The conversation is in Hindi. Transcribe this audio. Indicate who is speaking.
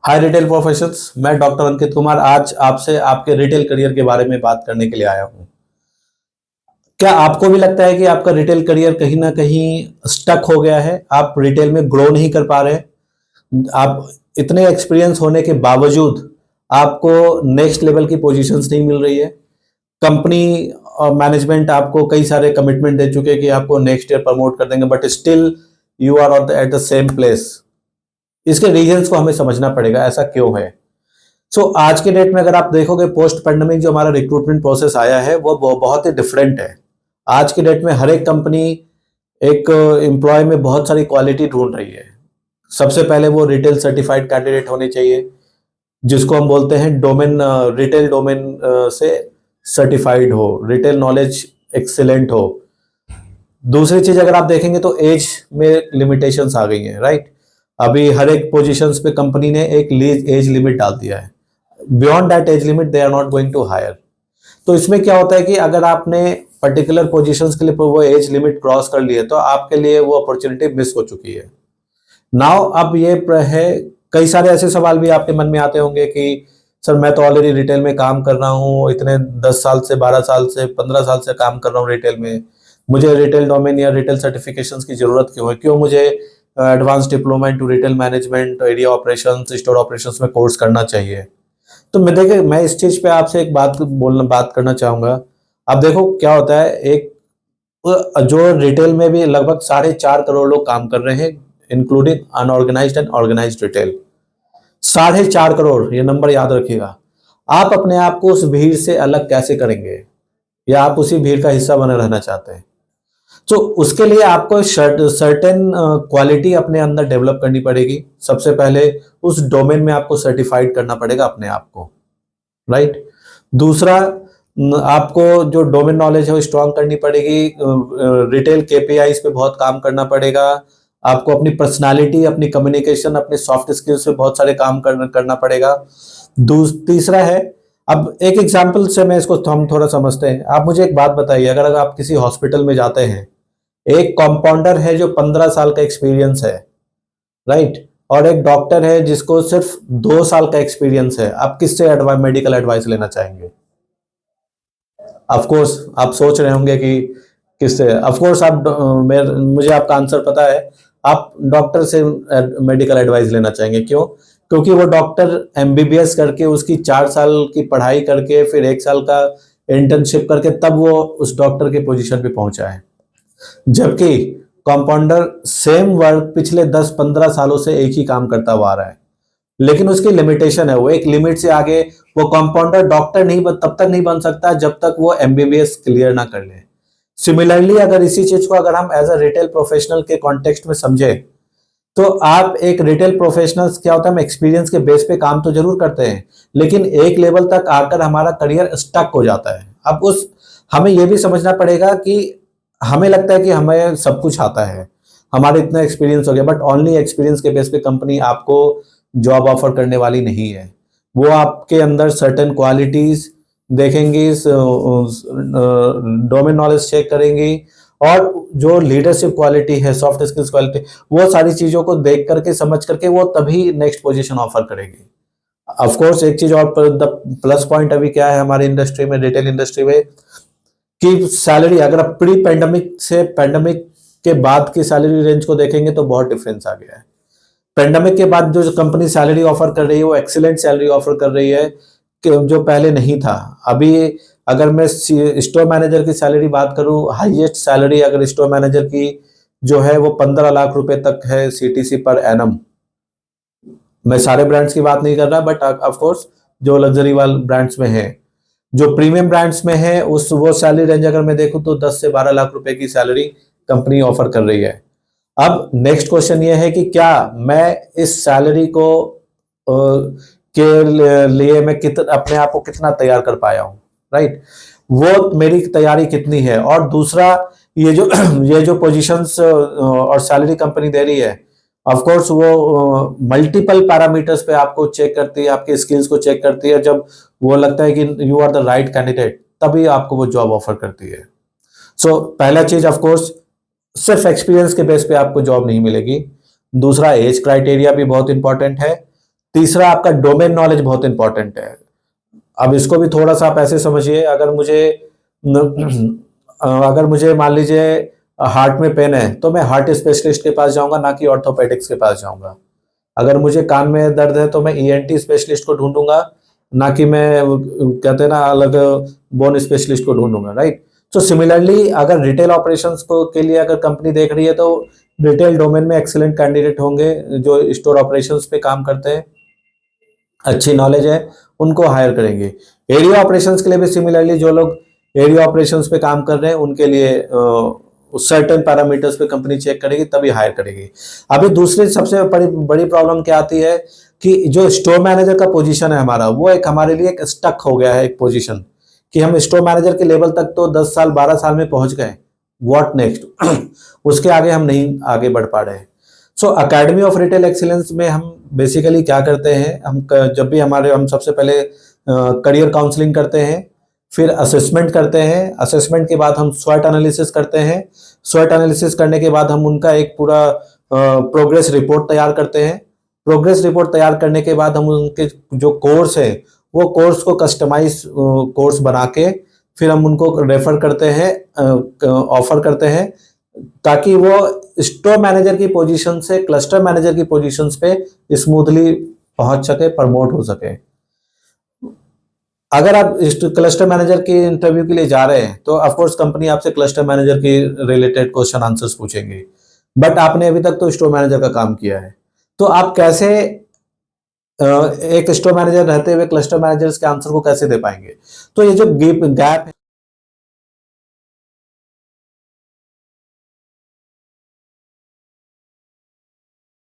Speaker 1: हाय रिटेल प्रोफेशंस, मैं डॉक्टर अंकित कुमार आज आपसे आपके रिटेल करियर के बारे में बात करने के लिए आया हूं। क्या आपको भी लगता है कि आपका रिटेल करियर कहीं ना कहीं स्टक हो गया है? आप रिटेल में ग्रो नहीं कर पा रहे? आप इतने एक्सपीरियंस होने के बावजूद आपको नेक्स्ट लेवल की पोजीशंस नहीं मिल रही है। कंपनी और मैनेजमेंट आपको कई सारे कमिटमेंट दे चुके हैं कि आपको नेक्स्ट ईयर प्रमोट कर देंगे, but still you are at the same place. इसके रीजंस को हमें समझना पड़ेगा, ऐसा क्यों है। आज के डेट में अगर आप देखोगे, पोस्ट पेंडेमिक जो हमारा रिक्रूटमेंट प्रोसेस आया है वो बहुत ही डिफरेंट है। आज के डेट में हर एक कंपनी एक एम्प्लॉय में बहुत सारी क्वालिटी ढूंढ रही है। सबसे पहले वो रिटेल सर्टिफाइड कैंडिडेट होने चाहिए, जिसको हम बोलते हैं डोमेन, रिटेल डोमेन से सर्टिफाइड हो, रिटेल नॉलेज एक्सीलेंट हो। दूसरी चीज अगर आप देखेंगे तो एज में लिमिटेशंस आ गई हैं, राइट। अभी हर एक पोजीशंस पे कंपनी ने एक एज लिमिट डाल दिया है। Beyond that age limit they are not going to hire. तो इसमें क्या होता है कि अगर आपने पर्टिकुलर पोजीशंस के लिए वो एज लिमिट क्रॉस कर ली है तो आपके लिए वो अपॉर्चुनिटी मिस हो चुकी है। नाउ अब ये है, कई सारे ऐसे सवाल भी आपके मन में आते होंगे कि सर मैं तो ऑलरेडी रिटेल में काम कर रहा हूँ, इतने 10 साल से 12 साल से 15 साल से काम कर रहा हूँ रिटेल में, मुझे रिटेल डोमेन या रिटेल सर्टिफिकेशंस की जरूरत क्यों है? क्यों मुझे advance diploma into retail management, area operations, store operations में कोर्स करना चाहिए? तो मैं इस चीज पे आपसे एक बात करना चाहूंगा। अब देखो क्या होता है, एक जो रिटेल में भी लगभग 4.5 करोड़ लोग काम कर रहे हैं, including unorganized and organized retail. 4.5 crore, ये नंबर याद रखिएगा। आप अपने आप को उस भीड़ से अलग कैसे करेंगे, या आप उसी भीड़ का हिस्सा बने रहना चाहते हैं? तो उसके लिए आपको सर्टेन क्वालिटी अपने अंदर डेवलप करनी पड़ेगी। सबसे पहले उस डोमेन में आपको सर्टिफाइड करना पड़ेगा अपने आप को, राइट। दूसरा, आपको जो डोमेन नॉलेज है वो स्ट्रांग करनी पड़ेगी। रिटेल केपीआईज पे बहुत काम करना पड़ेगा। आपको अपनी पर्सनालिटी, अपनी कम्युनिकेशन, अपने सॉफ्ट स्किल्स पे बहुत सारे काम करना पड़ेगा। तीसरा है, अब एक एग्जाम्पल से मैं इसको हम थोड़ा समझते हैं। आप मुझे एक बात बताइए, अगर आप किसी हॉस्पिटल में जाते हैं, एक कंपाउंडर है जो 15 साल का एक्सपीरियंस है, राइट, और एक डॉक्टर है जिसको सिर्फ 2 साल का एक्सपीरियंस है, आप किससे मेडिकल एडवाइस लेना चाहेंगे? ऑफ कोर्स आप सोच रहे होंगे कि किससे। ऑफ कोर्स मुझे आपका आंसर पता है, आप डॉक्टर से मेडिकल एडवाइस लेना चाहेंगे। क्यों? क्योंकि वो डॉक्टर एमबीबीएस करके, उसकी 4 साल की पढ़ाई करके, फिर 1 साल का इंटर्नशिप करके तब वो उस डॉक्टर के पोजीशन पे पहुंचा है। जबकि कंपाउंडर सेम वर्क पिछले 10-15 सालों से एक ही काम करता हुआ आ रहा है, लेकिन उसकी लिमिटेशन है, वो एक लिमिट से आगे वो कंपाउंडर डॉक्टर तब तक नहीं बन सकता जब तक वो एमबीबीएस क्लियर ना कर ले। सिमिलरली अगर इसी चीज को अगर हम एज अ रिटेल प्रोफेशनल के कॉन्टेक्स्ट में समझे, तो आप एक रिटेल प्रोफेशनल्स क्या होता है, हम एक्सपीरियंस के बेस पे काम तो जरूर करते हैं, लेकिन एक लेवल तक आकर हमारा करियर स्टक हो जाता है। अब हमें यह भी समझना पड़ेगा कि हमें लगता है कि हमें सब कुछ आता है, हमारे इतना एक्सपीरियंस हो गया, बट ओनली एक्सपीरियंस के बेस पे कंपनी आपको जॉब ऑफर करने वाली नहीं है। वो आपके अंदर सर्टेन क्वालिटीज देखेंगी, डोमेन नॉलेज चेक करेंगी, और जो लीडरशिप क्वालिटी है, सॉफ्ट स्किल्स क्वालिटी, वो सारी चीजों को देख करके, समझ करके वो तभी नेक्स्ट पोजीशन ऑफर करेगी। ऑफ कोर्स एक चीज और, प्लस पॉइंट अभी क्या है हमारी इंडस्ट्री में, रिटेल इंडस्ट्री में, कि सैलरी अगर आप प्री पैंडेमिक से पैंडेमिक के बाद की सैलरी रेंज को देखेंगे तो बहुत डिफरेंस आ गया है। पैंडेमिक के बाद जो कंपनी सैलरी ऑफर कर रही है वो एक्सीलेंट सैलरी ऑफर कर रही है, जो पहले नहीं था। अभी अगर मैं स्टोर मैनेजर की सैलरी बात करूं, हाईएस्ट सैलरी अगर स्टोर मैनेजर की जो है वो 15 लाख रुपए तक है सीटीसी पर एनम। मैं सारे ब्रांड्स की बात नहीं कर रहा, बट ऑफ कोर्स जो लग्जरी वाले ब्रांड्स में है, जो प्रीमियम ब्रांड्स में है, वो सैलरी रेंज अगर मैं देखूं तो 10 से 12 लाख रुपए की सैलरी कंपनी ऑफर कर रही है। अब नेक्स्ट क्वेश्चन ये है कि क्या मैं इस सैलरी को के लिए मैं अपने आप को कितना तैयार कर पाया हूं, राइट। वो मेरी तैयारी कितनी है। और दूसरा, ये जो पोजीशंस और सैलरी कंपनी दे रही है, ऑफ कोर्स वो मल्टीपल पैरामीटर्स पे आपको चेक करती है, आपके स्किल्स को चेक करती है। जब वो लगता है कि you are the right candidate, तभी आपको वो जॉब ऑफर करती है। पहला चीज ऑफ कोर्स, सिर्फ एक्सपीरियंस के बेस पे आपको जॉब नहीं मिलेगी। दूसरा, एज क्राइटेरिया भी बहुत इंपॉर्टेंट है। तीसरा आपका डोमेन नॉलेज बहुत इंपॉर्टेंट है। अब इसको भी थोड़ा सा आप ऐसे समझिए, अगर मुझे मान लीजिए हार्ट में पेन है तो मैं हार्ट स्पेशलिस्ट के पास जाऊंगा, ना कि ऑर्थोपेडिक्स के पास जाऊंगा। अगर मुझे कान में दर्द है तो मैं ईएनटी स्पेशलिस्ट को ढूंढूंगा, ना कि मैं कहते हैं ना अलग बोन स्पेशलिस्ट को ढूंढूंगा, राइट। तो सिमिलरली अगर रिटेल ऑपरेशंस को के लिए अगर कंपनी देख रही है तो रिटेल डोमेन में एक्सीलेंट कैंडिडेट होंगे जो स्टोर ऑपरेशंस पे काम करते हैं, अच्छी नॉलेज है, उनको हायर करेंगे। एरिया ऑपरेशंस के लिए भी सिमिलरली जो लोग एरिया ऑपरेशंस पे काम कर रहे हैं उनके लिए सर्टेन पैरामीटर्स पे कंपनी चेक करेगी, तभी हायर करेगी। अभी दूसरी सबसे बड़ी प्रॉब्लम क्या आती है कि जो स्टोर मैनेजर का पोजीशन है हमारा, वो एक हमारे लिए एक स्टक हो गया है, एक पोजीशन कि हम स्टोर मैनेजर के लेवल तक तो 10 साल 12 साल में पहुंच गए, व्हाट नेक्स्ट उसके आगे हम नहीं आगे बढ़ पा रहे हैं। सो अकेडमी ऑफ रिटेल एक्सीलेंस में हम बेसिकली क्या करते हैं, जब भी हम सबसे पहले करियर काउंसलिंग करते हैं, फिर असेसमेंट करते हैं, असेसमेंट के बाद हम स्वॉट एनालिसिस करते हैं, स्वॉट एनालिसिस करने के बाद हम उनका एक पूरा प्रोग्रेस रिपोर्ट तैयार करते हैं। प्रोग्रेस रिपोर्ट तैयार करने के बाद हम उनके जो कोर्स है वो कोर्स को कस्टमाइज कोर्स बना के फिर हम उनको रेफर करते हैं, ऑफर करते हैं, ताकि वो स्टोर मैनेजर की पोजीशन से क्लस्टर मैनेजर की पोजीशंस पे स्मूथली पहुंच सके, प्रमोट हो सके। अगर आप क्लस्टर मैनेजर के इंटरव्यू के लिए जा रहे हैं तो ऑफ कोर्स कंपनी आपसे क्लस्टर मैनेजर के रिलेटेड क्वेश्चन आंसर्स पूछेंगे, बट आपने अभी तक तो स्टोर मैनेजर का काम किया है, तो आप कैसे एक स्टोर मैनेजर रहते हुए क्लस्टर मैनेजर्स के आंसर को कैसे दे पाएंगे? तो ये जो गैप है